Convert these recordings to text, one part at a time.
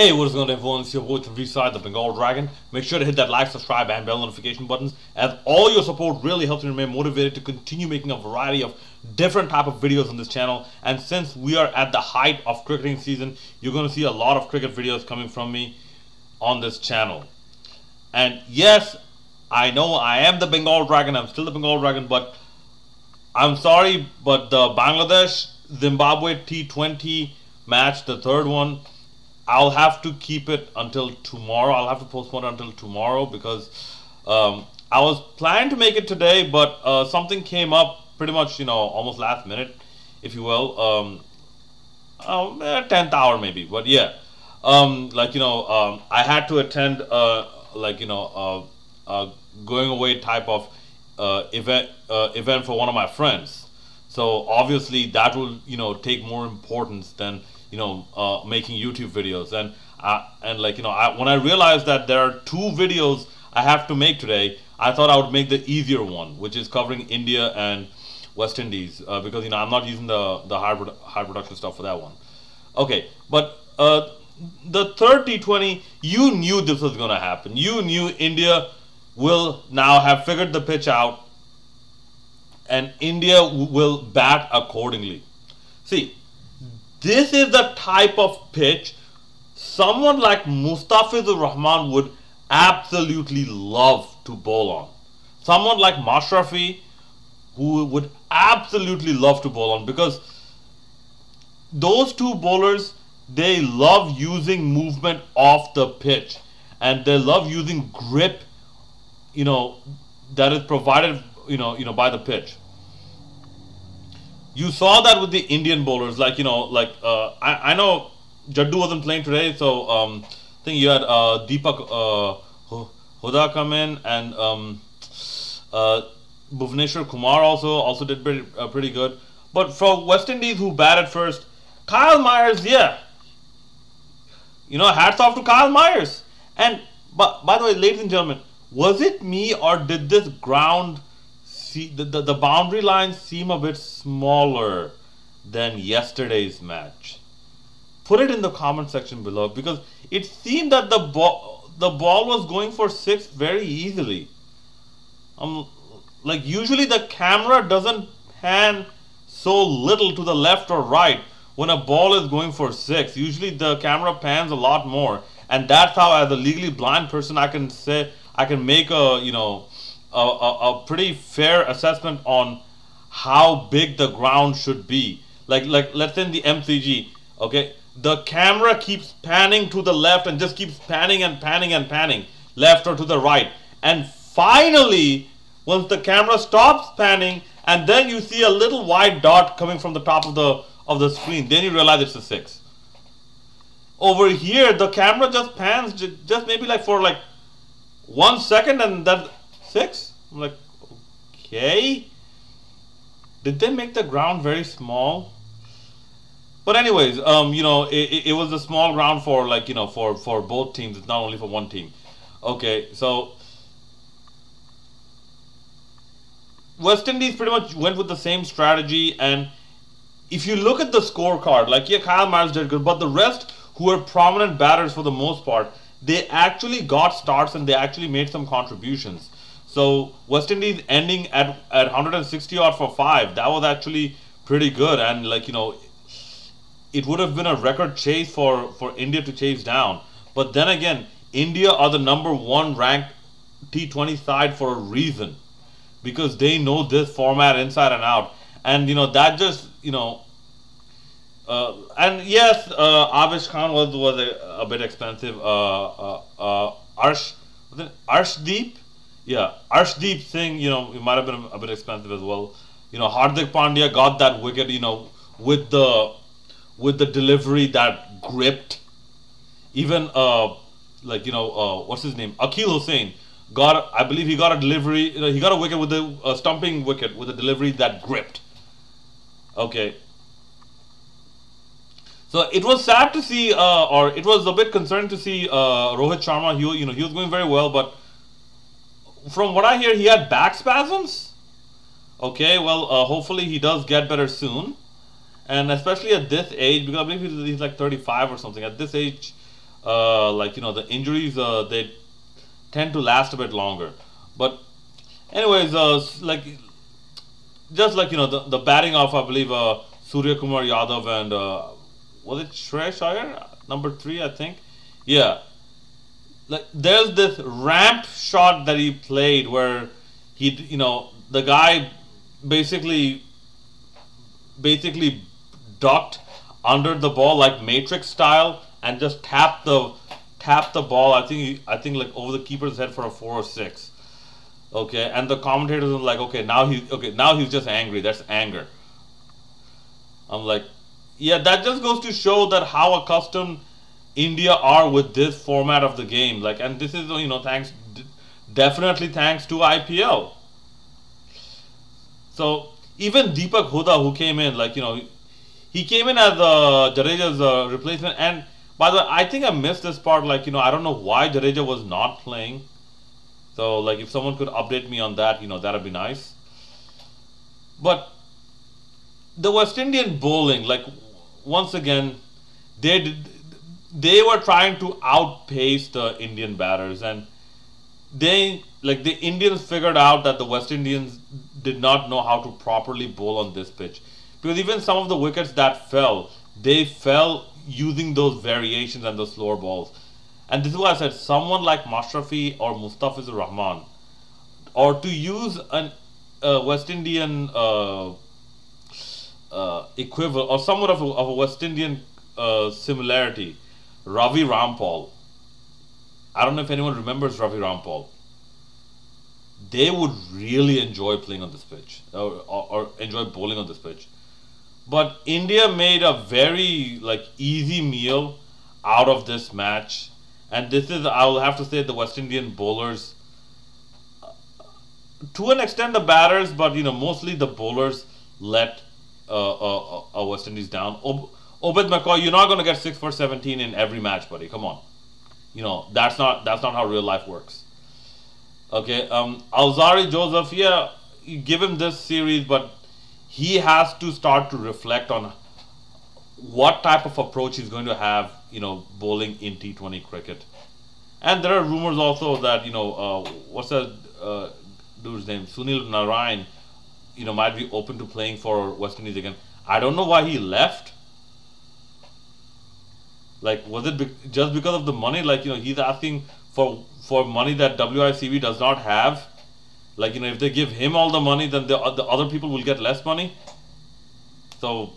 Hey, what is going on, everyone? It's your boy from Reside, the Bengal Dragon. Make sure to hit that like, subscribe, and bell notification buttons, as all your support really helps me remain motivated to continue making a variety of different type of videos on this channel. And since we are at the height of cricketing season, you're going to see a lot of cricket videos coming from me on this channel. And yes, I know I am the Bengal Dragon. I'm still the Bengal Dragon, but I'm sorry, but the Bangladesh-Zimbabwe T20 match, the third one, I'll have to keep it until tomorrow. I'll have to postpone it until tomorrow because I was planning to make it today, but something came up pretty much, almost last minute, if you will. 10th hour maybe, but yeah. I had to attend, going away type of event for one of my friends. So obviously that will, take more importance than making YouTube videos. And when I realized that there are two videos I have to make today, I thought I would make the easier one, which is covering India and West Indies, because I'm not using the high production stuff for that one. Okay, but the third T20, you knew this was going to happen. You knew India will now have figured the pitch out, and India will bat accordingly. See, this is the type of pitch someone like Mustafizur Rahman would absolutely love to bowl on. Someone like Mashrafi, who would absolutely love to bowl on, because those two bowlers, they love using movement off the pitch, and they love using grip, that is provided, by the pitch. You saw that with the Indian bowlers, I know Jaddu wasn't playing today, so I think you had Deepak Huda come in, and Bhuvneshwar Kumar also did pretty good. But for West Indies, who batted first, Kyle Myers, yeah, hats off to Kyle Myers. And by the way, ladies and gentlemen, was it me, or did this ground, the boundary lines seem a bit smaller than yesterday's match? Put it in the comment section below, because it seemed that the ball was going for 6 very easily. Usually the camera doesn't pan so little to the left or right when a ball is going for 6. Usually the camera pans a lot more, and that's how, as a legally blind person, I can make a pretty fair assessment on how big the ground should be. Like let's say in the MCG, okay, the camera keeps panning to the left and just keeps panning and panning and panning left or to the right, and finally, once the camera stops panning, and then you see a little white dot coming from the top of the screen, then you realize it's a 6. Over here, the camera just pans just maybe for 1 second, and that's 6. I'm like, okay, did they make the ground very small? But anyways, it was a small ground for for both teams. It's not only for one team. Okay, so West Indies pretty much went with the same strategy, and if you look at the scorecard, Kyle Myers did good, but the rest, who were prominent batters for the most part, they actually got starts and they actually made some contributions. So West Indies ending at 160 odd for 5, that was actually pretty good, and it would have been a record chase for India to chase down. But then again, India are the #1 ranked T20 side for a reason, because they know this format inside and out, and that just and yes, Avish Khan was a bit expensive. Arshdeep. Yeah, Arshdeep Singh, it might have been a bit expensive as well. Hardik Pandya got that wicket, with the delivery that gripped. Even what's his name? Akhil Hussain I believe he got a delivery. He got a wicket with a stumping wicket with a delivery that gripped. Okay. So it was sad to see, or it was a bit concerning to see Rohit Sharma. He was going very well, but from what I hear, he had back spasms. Okay, well, hopefully he does get better soon, and especially at this age, because I believe he's like 35 or something. At this age, like the injuries they tend to last a bit longer. But anyways, like just like the batting of I believe Surya Kumar Yadav and was it Shreyash Iyer number 3 I think, yeah. Like there's this ramp shot that he played where he the guy basically ducked under the ball like Matrix style and just tapped the ball. I think like over the keeper's head for a 4 or 6. Okay, and the commentators were like, now he's just angry. That's anger. I'm like, yeah, that just goes to show that how accustomed India are with this format of the game. Like, and this is definitely thanks to IPL. So even Deepak Huda, who came in, like he came in as Jadeja's replacement. And by the way, I think I missed this part. Like I don't know why Jadeja was not playing. So like if someone could update me on that, that'd be nice. But the West Indian bowling, like once again, they were trying to outpace the Indian batters, and the Indians figured out that the West Indians did not know how to properly bowl on this pitch, because even some of the wickets that fell, they fell using those variations and those slower balls. And this is why I said someone like Mashrafi or Mustafizur Rahman, or to use an West Indian equivalent or somewhat of a West Indian similarity, Ravi Rampal. I don't know if anyone remembers Ravi Rampal. They would really enjoy playing on this pitch or enjoy bowling on this pitch. But India made a very easy meal out of this match. And this is, I'll have to say, the West Indian bowlers, to an extent the batters, but mostly the bowlers let West Indies down. Obed McCoy, you're not going to get 6 for 17 in every match, buddy. Come on, that's not how real life works. Okay, Alzari Joseph, yeah, you give him this series, but he has to start to reflect on what type of approach he's going to have, bowling in T20 cricket. And there are rumors also that, what's that dude's name? Sunil Narayan, might be open to playing for West Indies again. I don't know why he left. Like, was it just because of the money? Like, he's asking for money that WICB does not have. Like, if they give him all the money, then the other people will get less money. So,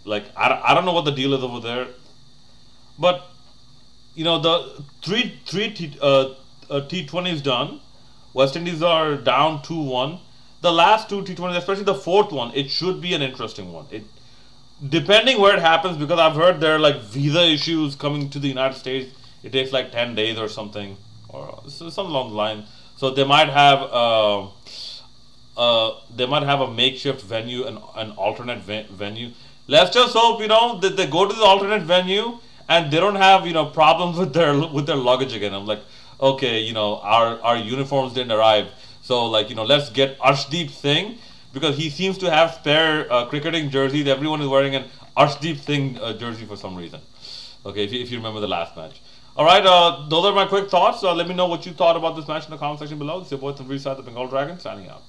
like, I don't know what the deal is over there. But, the three T20s done. West Indies are down 2-1. The last 2 T20s, especially the 4th one, it should be an interesting one. Depending where it happens, because I've heard there are visa issues coming to the United States. It takes 10 days or something, or something along the line. So they might have a makeshift venue, an alternate venue. Let's just hope that they go to the alternate venue and they don't have problems with their luggage again. I'm like, okay, our uniforms didn't arrive, so let's get Arshdeep Singh, because he seems to have spare cricketing jerseys. Everyone is wearing an Arshdeep Singh jersey for some reason. Okay, if you remember the last match. Alright, those are my quick thoughts. Let me know what you thought about this match in the comment section below. This is your boy Tanveer Saad, the Bengal Dragon, signing out.